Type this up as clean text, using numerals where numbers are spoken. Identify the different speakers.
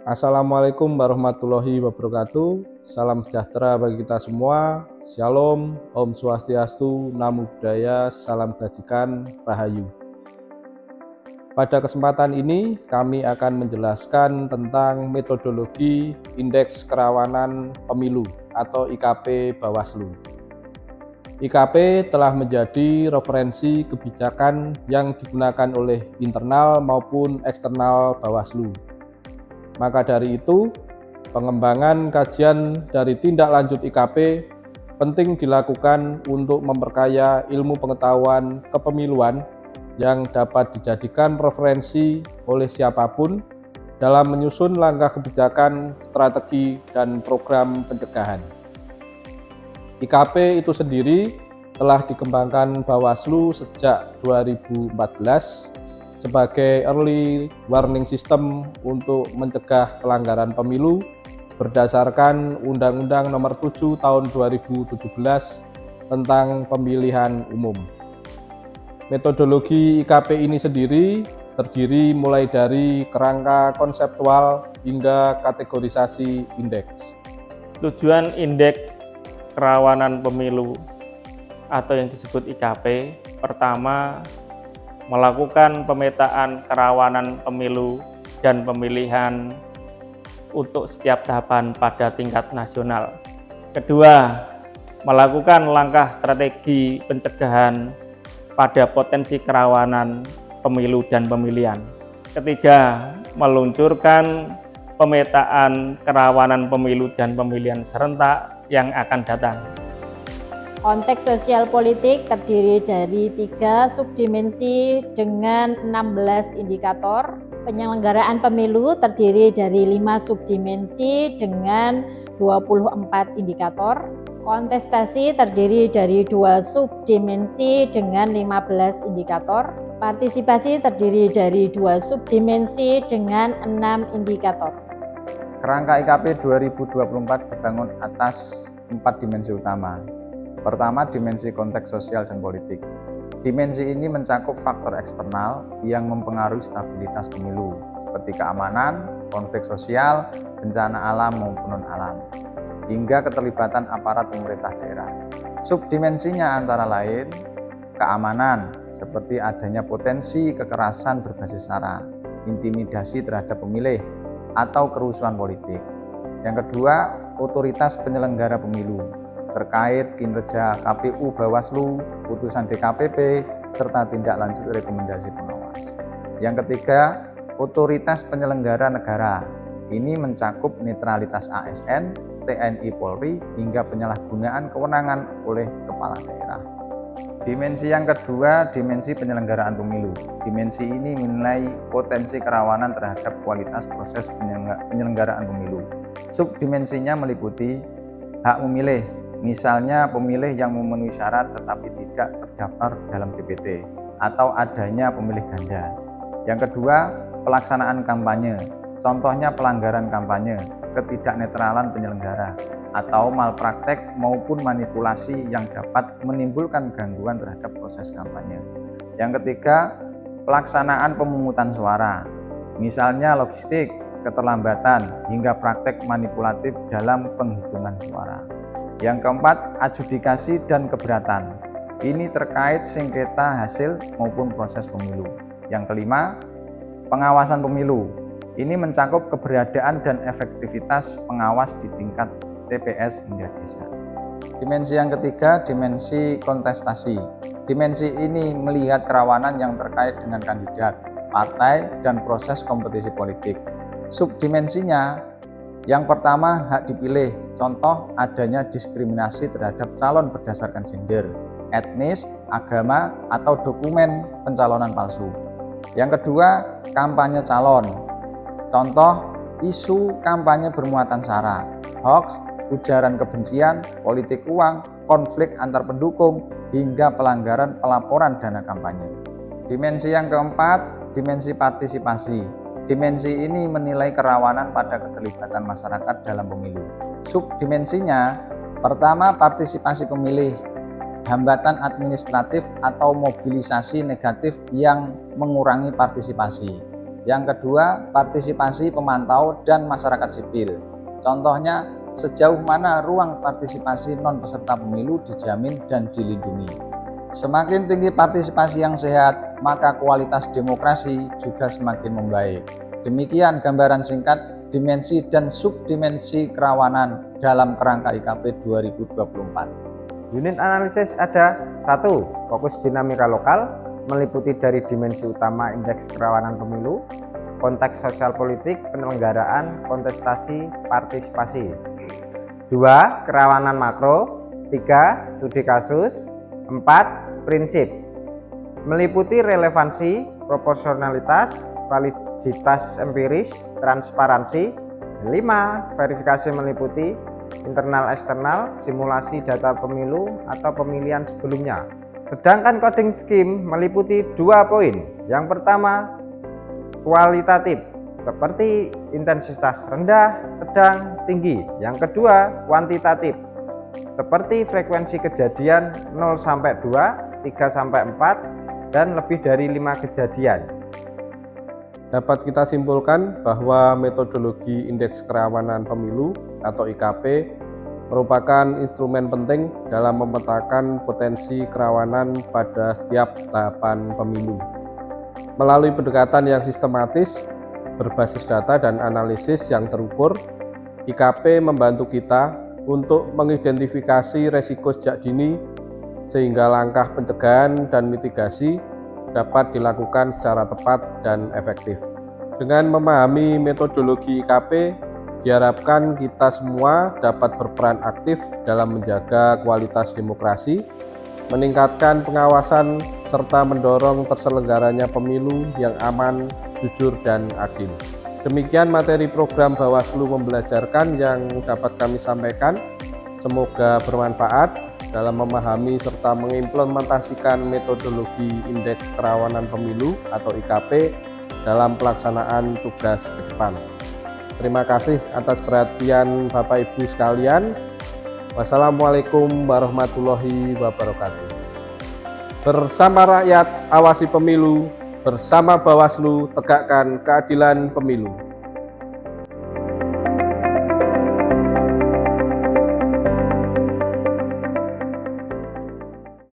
Speaker 1: Assalamualaikum warahmatullahi wabarakatuh. Salam sejahtera bagi kita semua. Shalom, Om Swastiastu, Namo Buddhaya, Salam Kebajikan, Rahayu. Pada kesempatan ini kami akan menjelaskan tentang metodologi Indeks Kerawanan Pemilu atau IKP Bawaslu. IKP telah menjadi referensi kebijakan yang digunakan oleh internal maupun eksternal Bawaslu. Maka dari itu, pengembangan kajian dari tindak lanjut IKP penting dilakukan untuk memperkaya ilmu pengetahuan kepemiluan yang dapat dijadikan referensi oleh siapapun dalam menyusun langkah kebijakan, strategi, dan program pencegahan. IKP itu sendiri telah dikembangkan Bawaslu sejak 2014 sebagai early warning system untuk mencegah pelanggaran pemilu berdasarkan Undang-Undang Nomor 7 Tahun 2017 tentang Pemilihan Umum. Metodologi IKP ini sendiri terdiri mulai dari kerangka konseptual hingga kategorisasi indeks.
Speaker 2: Tujuan Indeks Kerawanan Pemilu atau yang disebut IKP, pertama, melakukan pemetaan kerawanan pemilu dan pemilihan untuk setiap tahapan pada tingkat nasional. Kedua, melakukan langkah strategi pencegahan pada potensi kerawanan pemilu dan pemilihan. Ketiga, meluncurkan pemetaan kerawanan pemilu dan pemilihan serentak yang akan datang.
Speaker 3: Konteks sosial politik terdiri dari 3 subdimensi dengan 16 indikator. Penyelenggaraan pemilu terdiri dari 5 subdimensi dengan 24 indikator. Kontestasi terdiri dari 2 subdimensi dengan 15 indikator. Partisipasi terdiri dari 2 subdimensi dengan 6 indikator.
Speaker 4: Kerangka IKP 2024 dibangun atas 4 dimensi utama. Pertama, dimensi konteks sosial dan politik. Dimensi ini mencakup faktor eksternal yang mempengaruhi stabilitas pemilu, seperti keamanan, konflik sosial, bencana alam maupun non-alam, hingga keterlibatan aparat pemerintah daerah. Subdimensinya antara lain keamanan, seperti adanya potensi kekerasan berbasis sara, intimidasi terhadap pemilih, atau kerusuhan politik. Yang kedua, otoritas penyelenggara pemilu, terkait kinerja KPU, Bawaslu, putusan DKPP, serta tindak lanjut rekomendasi pengawas. Yang ketiga, otoritas penyelenggara negara. Ini mencakup netralitas ASN, TNI, Polri, hingga penyalahgunaan kewenangan oleh kepala daerah. Dimensi yang kedua, dimensi penyelenggaraan pemilu. Dimensi ini menilai potensi kerawanan terhadap kualitas proses penyelenggaraan pemilu. Subdimensinya meliputi hak memilih, misalnya pemilih yang memenuhi syarat tetapi tidak terdaftar dalam DPT atau adanya pemilih ganda. Yang kedua, pelaksanaan kampanye, contohnya pelanggaran kampanye, ketidaknetralan penyelenggara, atau malpraktek maupun manipulasi yang dapat menimbulkan gangguan terhadap proses kampanye. Yang ketiga, pelaksanaan pemungutan suara, misalnya logistik, keterlambatan, hingga praktek manipulatif dalam penghitungan suara. Yang keempat, adjudikasi dan keberatan. Ini terkait sengketa hasil maupun proses pemilu. Yang kelima, pengawasan pemilu. Ini mencakup keberadaan dan efektivitas pengawas di tingkat TPS hingga desa. Dimensi yang ketiga, dimensi kontestasi. Dimensi ini melihat kerawanan yang terkait dengan kandidat, partai, dan proses kompetisi politik. Subdimensinya, yang pertama, hak dipilih, contoh adanya diskriminasi terhadap calon berdasarkan gender, etnis, agama, atau dokumen pencalonan palsu. Yang kedua, kampanye calon, contoh isu kampanye bermuatan sara, hoax, ujaran kebencian, politik uang, konflik antar pendukung, hingga pelanggaran pelaporan dana kampanye. Dimensi yang keempat, dimensi partisipasi. Dimensi ini menilai kerawanan pada keterlibatan masyarakat dalam pemilu. Subdimensinya, pertama, partisipasi pemilih, hambatan administratif atau mobilisasi negatif yang mengurangi partisipasi. Yang kedua, partisipasi pemantau dan masyarakat sipil. Contohnya, sejauh mana ruang partisipasi non-peserta pemilu dijamin dan dilindungi. Semakin tinggi partisipasi yang sehat, maka kualitas demokrasi juga semakin membaik. Demikian gambaran singkat dimensi dan subdimensi kerawanan dalam kerangka IKP 2024.
Speaker 5: Unit analisis ada 1. Fokus dinamika lokal, meliputi dari dimensi utama indeks kerawanan pemilu, konteks sosial politik, penyelenggaraan, kontestasi, partisipasi. 2. Kerawanan makro. 3. Studi kasus. 4. Prinsip, meliputi relevansi, proporsionalitas, validitas empiris, transparansi. 5. Verifikasi, meliputi internal eksternal, simulasi data pemilu atau pemilihan sebelumnya. Sedangkan coding scheme meliputi 2 poin. Yang pertama, kualitatif, seperti intensitas rendah, sedang, tinggi. Yang kedua, kuantitatif, seperti frekuensi kejadian 0-2, 3-4, dan lebih dari 5 kejadian.
Speaker 1: Dapat kita simpulkan bahwa metodologi indeks kerawanan pemilu atau IKP merupakan instrumen penting dalam memetakan potensi kerawanan pada setiap tahapan pemilu. Melalui pendekatan yang sistematis, berbasis data dan analisis yang terukur, IKP membantu kita untuk mengidentifikasi resiko sejak dini sehingga langkah pencegahan dan mitigasi dapat dilakukan secara tepat dan efektif. Dengan memahami metodologi IKP, diharapkan kita semua dapat berperan aktif dalam menjaga kualitas demokrasi, meningkatkan pengawasan, serta mendorong terselenggaranya pemilu yang aman, jujur, dan adil. Demikian materi program Bawaslu Membelajarkan yang dapat kami sampaikan. Semoga bermanfaat dalam memahami serta mengimplementasikan metodologi indeks kerawanan pemilu atau IKP dalam pelaksanaan tugas ke depan. Terima kasih atas perhatian Bapak Ibu sekalian. Wassalamualaikum warahmatullahi wabarakatuh. Bersama rakyat, awasi pemilu. Bersama Bawaslu, tegakkan keadilan pemilu.